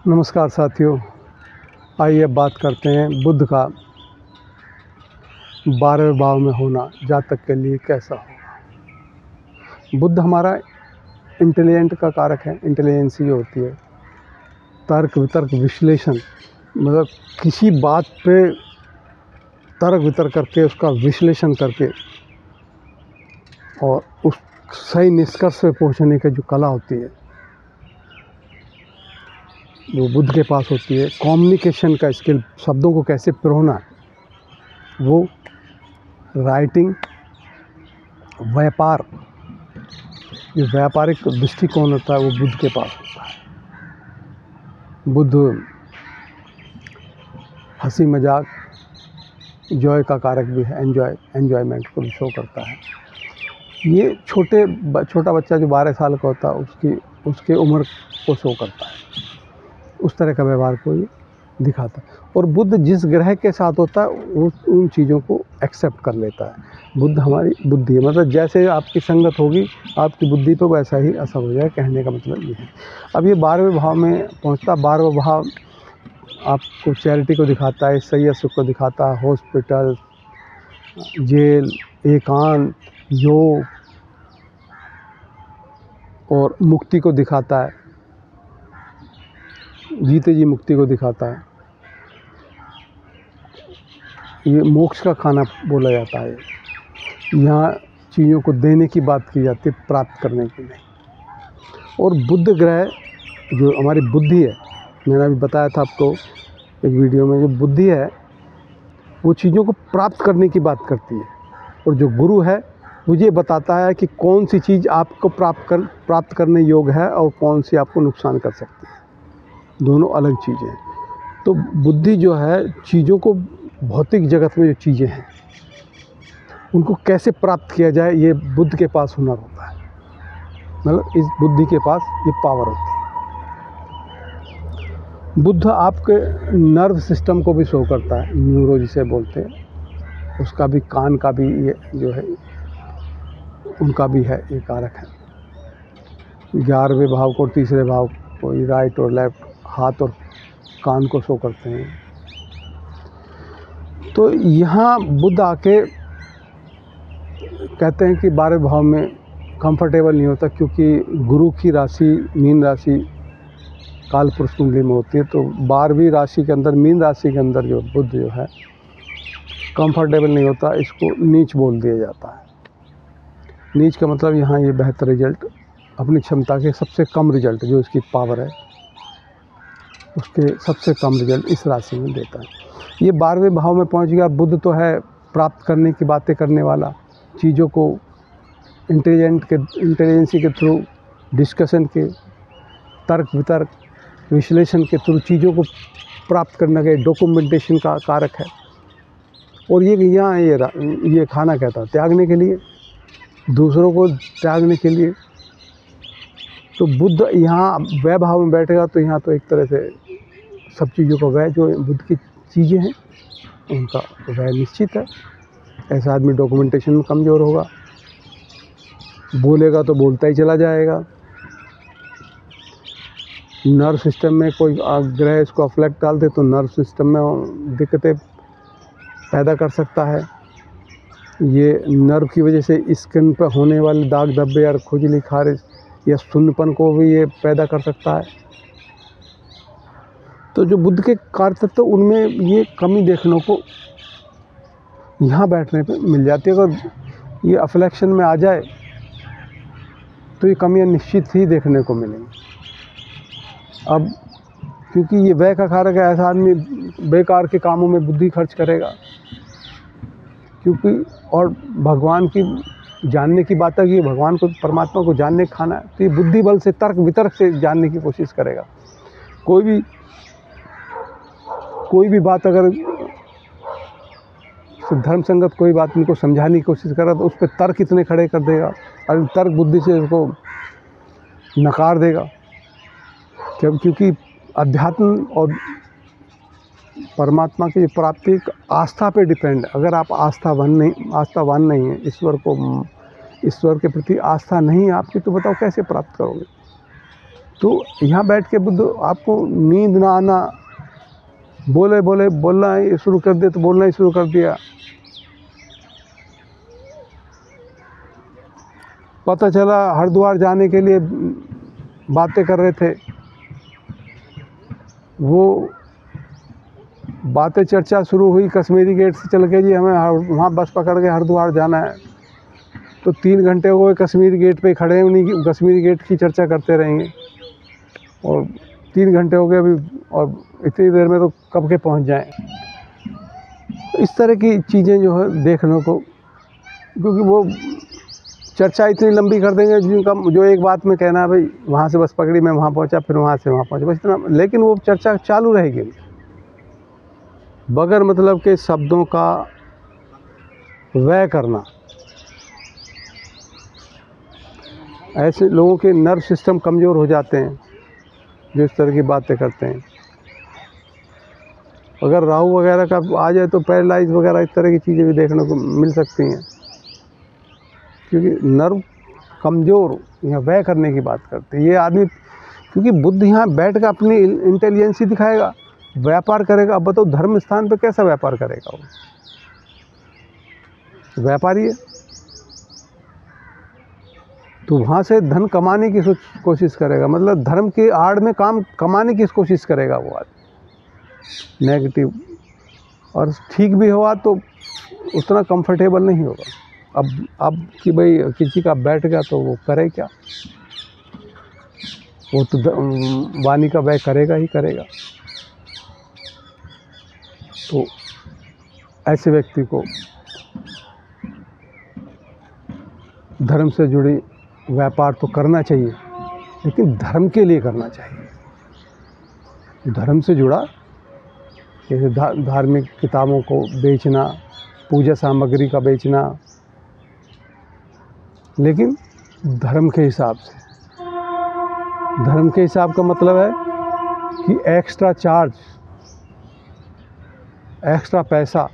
नमस्कार साथियों, आइए बात करते हैं बुध का 12वें भाव में होना जातक के लिए कैसा होगा। बुध हमारा इंटेलिजेंट का कारक है। इंटेलिजेंसी जो होती है, तर्क वितर्क विश्लेषण, मतलब किसी बात पे तर्क वितर्क करके उसका विश्लेषण करके और उस सही निष्कर्ष पे पहुंचने की जो कला होती है वो बुध के पास होती है। कम्युनिकेशन का स्किल, शब्दों को कैसे पिरोना, वो राइटिंग, व्यापार, जो व्यापारिक दृष्टिकोण होता है वो बुध के पास होता है। बुध हंसी मजाक, जॉय का कारक भी है। एन्जॉयमेंट को भी शो करता है। ये छोटा बच्चा जो 12 साल का होता है उसके उम्र को शो करता है, उस तरह का व्यवहार को ये दिखाता है। और बुध जिस ग्रह के साथ होता है वो उन चीज़ों को एक्सेप्ट कर लेता है। बुध हमारी बुद्धि है, मतलब जैसे आपकी संगत होगी आपकी बुद्धि पर वैसा ही असर हो जाए, कहने का मतलब ये है। अब ये 12वें भाव में पहुंचता। 12वां भाव आपको चैरिटी को दिखाता है, सैय्यद सुख को दिखाता है, हॉस्पिटल, जेल, एकांत, योग और मुक्ति को दिखाता है, जीते जी मुक्ति को दिखाता है। ये मोक्ष का खाना बोला जाता है। यहाँ चीज़ों को देने की बात की जाती है, प्राप्त करने की नहीं। और बुध ग्रह जो हमारी बुद्धि है, मैंने अभी बताया था आपको एक वीडियो में, जो बुद्धि है वो चीज़ों को प्राप्त करने की बात करती है। और जो गुरु है मुझे बताता है कि कौन सी चीज़ आपको प्राप्त करने योग्य है और कौन सी आपको नुकसान कर सकती है। दोनों अलग चीज़ें हैं। तो बुद्धि जो है, चीज़ों को, भौतिक जगत में जो चीज़ें हैं उनको कैसे प्राप्त किया जाए, ये बुद्ध के पास हुनर होता है। मतलब इस बुद्धि के पास ये पावर होती है। बुद्ध आपके नर्व सिस्टम को भी शो करता है, न्यूरो जिसे बोलते हैं, उसका भी, कान का भी ये जो है उनका भी है, ये कारक है। 11वें भाव को और 3रे भाव को, राइट और लेफ्ट, हाथ और कान को शो करते हैं। तो यहाँ बुध आके कहते हैं कि 12वें भाव में कंफर्टेबल नहीं होता, क्योंकि गुरु की राशि मीन राशि काल पुरुष कुंडली में होती है। तो 12वीं राशि के अंदर, मीन राशि के अंदर जो बुध जो है कंफर्टेबल नहीं होता, इसको नीच बोल दिया जाता है। नीच का मतलब यहाँ ये बेहतर रिजल्ट, अपनी क्षमता के सबसे कम रिजल्ट, जो इसकी पावर है उसके सबसे कम रिजल्ट इस राशि में देता है। ये 12वें भाव में पहुँच गया। बुध तो है प्राप्त करने की बातें करने वाला, चीज़ों को इंटेलिजेंसी के थ्रू, डिस्कशन के, तर्क वितर्क विश्लेषण के थ्रू चीज़ों को प्राप्त करने के डॉक्यूमेंटेशन का कारक है। और ये यहाँ ये खाना कहता है त्यागने के लिए, दूसरों को त्यागने के लिए। तो बुध यहाँ वह भाव में बैठेगा तो यहाँ तो एक तरह से सब चीज़ों का वह, जो बुध की चीज़ें हैं उनका वह निश्चित है। ऐसा आदमी डॉक्यूमेंटेशन में कमज़ोर होगा, बोलेगा तो बोलता ही चला जाएगा। नर्व सिस्टम में कोई ग्रह इसको अफ्लेक्ट डाल दे तो नर्व सिस्टम में दिक्कतें पैदा कर सकता है। ये नर्व की वजह से स्किन पर होने वाले दाग धब्बे या खुजली, खारिश या शून्यपन को भी ये पैदा कर सकता है। तो जो बुध के कार्य तत्व, उनमें ये कमी देखने को यहाँ बैठने पे मिल जाती है। अगर ये अफ्लेक्शन में आ जाए तो ये कमियाँ निश्चित ही देखने को मिलेंगी। अब क्योंकि ये व्यय का कारक है, ऐसा आदमी बेकार के कामों में बुद्धि खर्च करेगा। क्योंकि और भगवान की जानने की बात है कि भगवान को, परमात्मा को जानने का खाना है, तो ये बुद्धि बल से, तर्क वितर्क से जानने की कोशिश करेगा। कोई भी बात अगर धर्म संगत कोई बात उनको समझाने की कोशिश कर रहा तो उस पर तर्क इतने खड़े कर देगा और तर्क बुद्धि से उसको नकार देगा। क्योंकि अध्यात्म और परमात्मा की प्राप्ति आस्था पे डिपेंड है। अगर आप आस्थावान नहीं है, ईश्वर के प्रति आस्था नहीं है आपकी, तो बताओ कैसे प्राप्त करोगे। तो यहाँ बैठ के बुद्ध आपको नींद ना आना, बोलना ही शुरू कर दिया तो बोलना ही शुरू कर दिया। पता चला हरिद्वार जाने के लिए बातें कर रहे थे, वो बातें चर्चा शुरू हुई कश्मीरी गेट से चल के, जी हमें वहाँ बस पकड़ के हरिद्वार जाना है। तो 3 घंटे हो गए कश्मीरी गेट पे खड़े हैं, उन्हीं कश्मीरी गेट की चर्चा करते रहेंगे और 3 घंटे हो गए अभी, और इतनी देर में तो कब के पहुँच जाएं। इस तरह की चीज़ें जो है देखने को, क्योंकि वो चर्चा इतनी लंबी कर देंगे जिनका जो एक बात में कहना है भाई वहाँ से बस पकड़ी मैं वहाँ पहुँचा, फिर वहाँ से वहाँ पहुँचा, बस इतना। लेकिन वो चर्चा चालू रहेगी बगैर मतलब के शब्दों का व्यय करना। ऐसे लोगों के नर्व सिस्टम कमज़ोर हो जाते हैं जो इस तरह की बातें करते हैं। अगर राहु वगैरह का आ जाए तो पैरालाइज वगैरह इस तरह की चीज़ें भी देखने को मिल सकती हैं, क्योंकि नर्व कमज़ोर यहाँ व्यय करने की बात करते हैं ये आदमी। क्योंकि बुद्ध यहाँ बैठ कर अपनी इंटेलिजेंस ही दिखाएगा, व्यापार करेगा। अब बताओ धर्म स्थान पर कैसा व्यापार करेगा? वो व्यापारी है, तो वहाँ से धन कमाने की कोशिश करेगा, मतलब धर्म की आड़ में काम कमाने की कोशिश करेगा वो आदमी नेगेटिव। और ठीक भी हुआ तो उतना कंफर्टेबल नहीं होगा। अब कि भाई किसी का बैठ गया तो वो करे क्या, वो तो वाणी का व्यय करेगा ही करेगा। तो ऐसे व्यक्ति को धर्म से जुड़ी व्यापार तो करना चाहिए, लेकिन धर्म के लिए करना चाहिए। धर्म से जुड़ा जैसे धार्मिक किताबों को बेचना, पूजा सामग्री का बेचना, लेकिन धर्म के हिसाब से। धर्म के हिसाब का मतलब है कि एक्स्ट्रा चार्ज, एक्स्ट्रा पैसा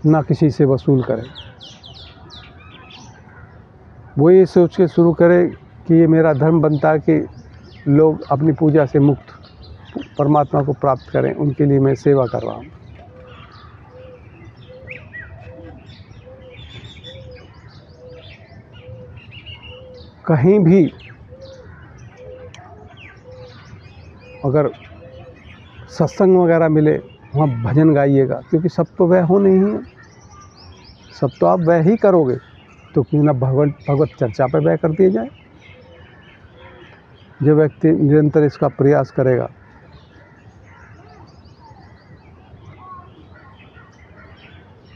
ना किसी से वसूल करें। वो ये सोच के शुरू करे कि ये मेरा धर्म बनता है कि लोग अपनी पूजा से मुक्त परमात्मा को प्राप्त करें, उनके लिए मैं सेवा कर रहा हूँ। कहीं भी अगर सत्संग वगैरह मिले वहाँ भजन गाइएगा, क्योंकि सब तो वह हो नहीं है, सब तो आप वह ही करोगे, तो क्यों ना भगवत चर्चा पर व्यय कर दिए जाए। जो व्यक्ति निरंतर इसका प्रयास करेगा,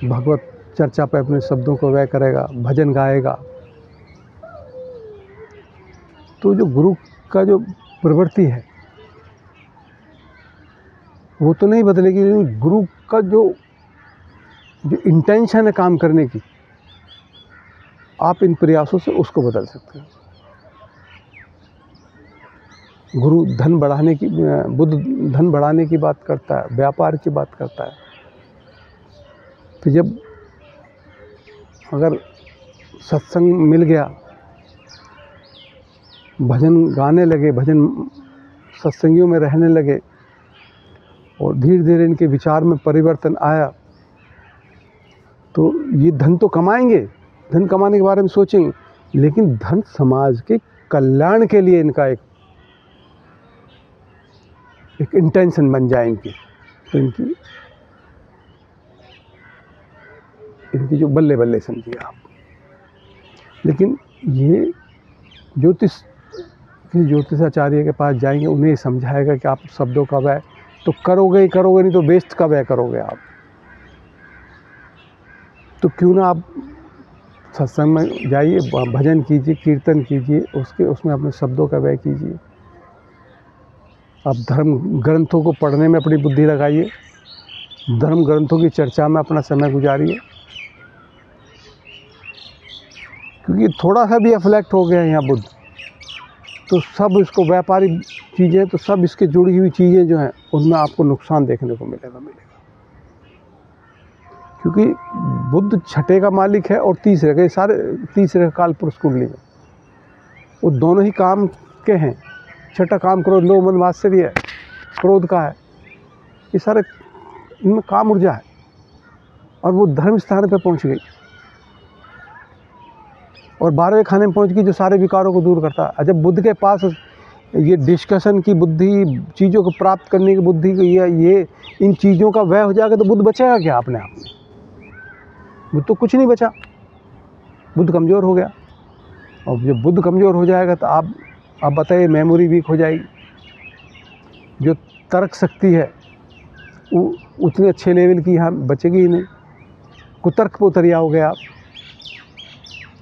भगवत चर्चा पर अपने शब्दों को व्यय करेगा, भजन गाएगा, तो जो गुरु का जो प्रवृत्ति है वो तो नहीं बदलेगी, लेकिन गुरु का जो इंटेंशन है काम करने की, आप इन प्रयासों से उसको बदल सकते हैं। गुरु धन बढ़ाने की, बुद्ध धन बढ़ाने की बात करता है, व्यापार की बात करता है। तो जब अगर सत्संग मिल गया, भजन गाने लगे, भजन सत्संगियों में रहने लगे, और धीरे धीरे इनके विचार में परिवर्तन आया, तो ये धन तो कमाएंगे, धन कमाने के बारे में सोचेंगे, लेकिन धन समाज के कल्याण के लिए इनका एक इंटेंशन बन जाए इनकी, तो इनकी जो बल्ले बल्ले समझिए आप। लेकिन ये ज्योतिषाचार्य के पास जाएंगे, उन्हें समझाएगा कि आप शब्दों का व्यय तो करोगे ही करोगे, नहीं तो वेस्ट का व्यय करोगे आप। तो क्यों ना आप सत्संग में जाइए, भजन कीजिए, कीर्तन कीजिए, उसमें अपने शब्दों का व्यय कीजिए। आप धर्म ग्रंथों को पढ़ने में अपनी बुद्धि लगाइए, धर्म ग्रंथों की चर्चा में अपना समय गुजारिए, क्योंकि थोड़ा सा भी अफ्लेक्ट हो गया यहाँ बुद्ध, तो सब इसको व्यापारी चीज़ें, तो सब इसके जुड़ी हुई चीज़ें जो हैं उनमें आपको नुकसान देखने को मिलेगा। क्योंकि बुद्ध छठे का मालिक है और तीसरे का काल पुरुष कुंडली में, वो दोनों ही काम के हैं, छठा काम क्रोध लोभ मद मात्सर्य है, क्रोध का है, ये सारे इनमें काम ऊर्जा है और वो धर्म स्थान पे पहुंच गई और 12वें खाने में पहुंच गई जो सारे विकारों को दूर करता है। जब बुद्ध के पास ये डिस्कशन की बुद्धि, चीज़ों को प्राप्त करने की बुद्धि, ये इन चीज़ों का व्यय हो जाएगा तो बुद्ध बचेगा क्या अपने आप में? बुद्ध तो कुछ नहीं बचा, बुद्ध कमज़ोर हो गया। और जब बुद्ध कमज़ोर हो जाएगा तो आप बताइए, मेमोरी वीक हो जाएगी, जो तर्क शक्ति है वो उतने अच्छे लेवल की यहाँ बचेगी ही नहीं। कुतर्क पे उतर जाओगे आप,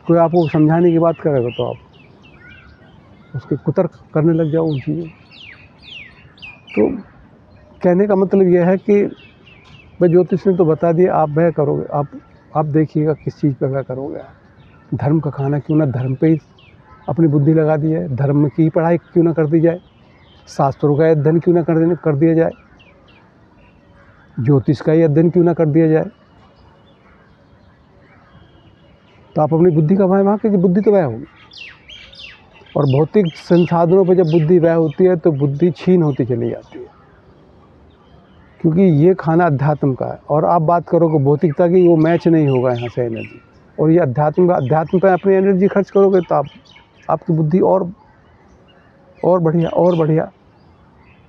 कोई आपको समझाने की बात करेगा तो आप उसके कुतर्क करने लग जाओ उन चीज़ों। तो कहने का मतलब यह है कि भाई ज्योतिष ने तो बता दिया, आप वह करोगे, आप देखिएगा किस चीज़ पे वह करोगे। धर्म का खाना क्यों ना धर्म पे ही अपनी बुद्धि लगा दी जाए, धर्म की पढ़ाई क्यों ना कर दी जाए, शास्त्रों का अध्ययन क्यों ना कर दिया जाए, ज्योतिष का ही अध्ययन क्यों ना कर दिया जाए। तो आप अपनी बुद्धि का वह कीजिए, बुद्धि तो वह होगी। और भौतिक संसाधनों पर जब बुद्धि वह होती है तो बुद्धि छीन होती चली जाती है, क्योंकि ये खाना अध्यात्म का है। और आप बात करोगे भौतिकता की, वो मैच नहीं होगा यहाँ से एनर्जी। और ये अध्यात्म पर अपनी एनर्जी खर्च करोगे तो आपकी बुद्धि और बढ़िया,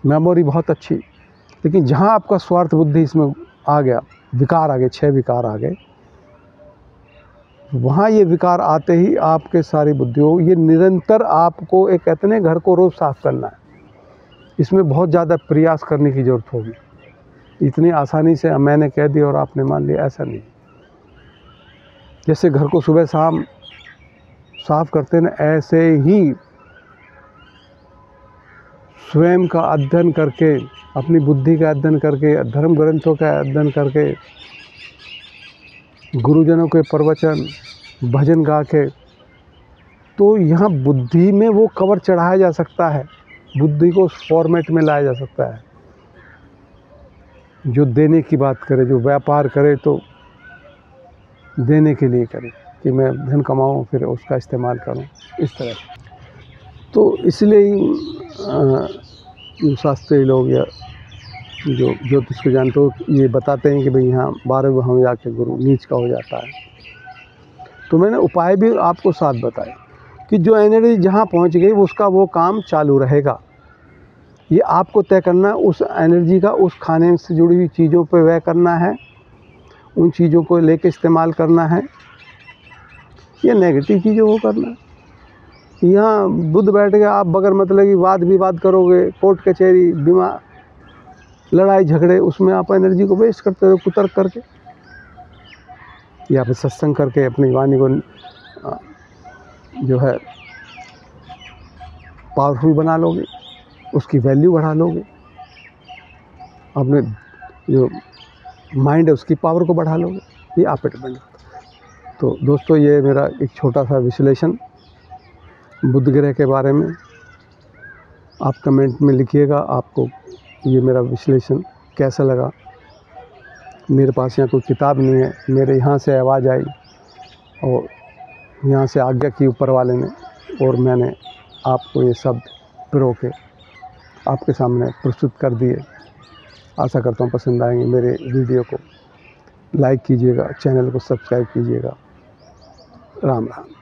मेमोरी बहुत अच्छी। लेकिन जहाँ आपका स्वार्थ बुद्धि इसमें आ गया, विकार आ गए, 6 विकार आ गए, वहाँ ये विकार आते ही आपके सारी बुद्धियों, ये निरंतर आपको एक कहते हैं घर को रोज़ साफ करना है। इसमें बहुत ज़्यादा प्रयास करने की ज़रूरत होगी। इतनी आसानी से मैंने कह दिया और आपने मान लिया, ऐसा नहीं। जैसे घर को सुबह शाम साफ करते हैं ना, ऐसे ही स्वयं का अध्ययन करके, अपनी बुद्धि का अध्ययन करके, धर्म ग्रंथों का अध्ययन करके, गुरुजनों के प्रवचन, भजन गा के, तो यहाँ बुद्धि में वो कवर चढ़ाया जा सकता है, बुद्धि को उस फॉर्मेट में लाया जा सकता है। जो देने की बात करे, जो व्यापार करे तो देने के लिए करे कि मैं धन कमाऊँ फिर उसका इस्तेमाल करूँ, इस तरह। तो इसलिए जो शास्त्रीय लोग या जो ज्योतिष को जानते हो, ये बताते हैं कि भाई यहाँ 12वें भाव में जाके गुरु नीच का हो जाता है। तो मैंने उपाय भी आपको साथ बताए कि जो एनर्जी जहाँ पहुँच गई उसका वो काम चालू रहेगा। ये आपको तय करना, उस एनर्जी का उस खाने से जुड़ी हुई चीज़ों पे व्यय करना है, उन चीज़ों को लेके इस्तेमाल करना है, या नेगेटिव चीज़ों को करना है। यहाँ बुद्ध बैठ गया, आप बगैर मतलब की वाद विवाद करोगे, कोर्ट कचहरी, बीमार, लड़ाई झगड़े, उसमें आप एनर्जी को वेस्ट करते हो कुतर्क करके, या फिर सत्संग करके अपनी वाणी को जो है पावरफुल बना लोगे, उसकी वैल्यू बढ़ा लोगे, अपने जो माइंड है उसकी पावर को बढ़ा लोगे। ये आप पे डिपेंड करता है। तो दोस्तों, ये मेरा एक छोटा सा विश्लेषण बुध ग्रह के बारे में। आप कमेंट में लिखिएगा आपको ये मेरा विश्लेषण कैसा लगा। मेरे पास यहाँ कोई किताब नहीं है, मेरे यहाँ से आवाज़ आई और यहाँ से आज्ञा की ऊपर वाले ने, और मैंने आपको ये शब्द पिरो के आपके सामने प्रस्तुत कर दिए। आशा करता हूँ पसंद आएंगे। मेरे वीडियो को लाइक कीजिएगा, चैनल को सब्सक्राइब कीजिएगा। राम राम।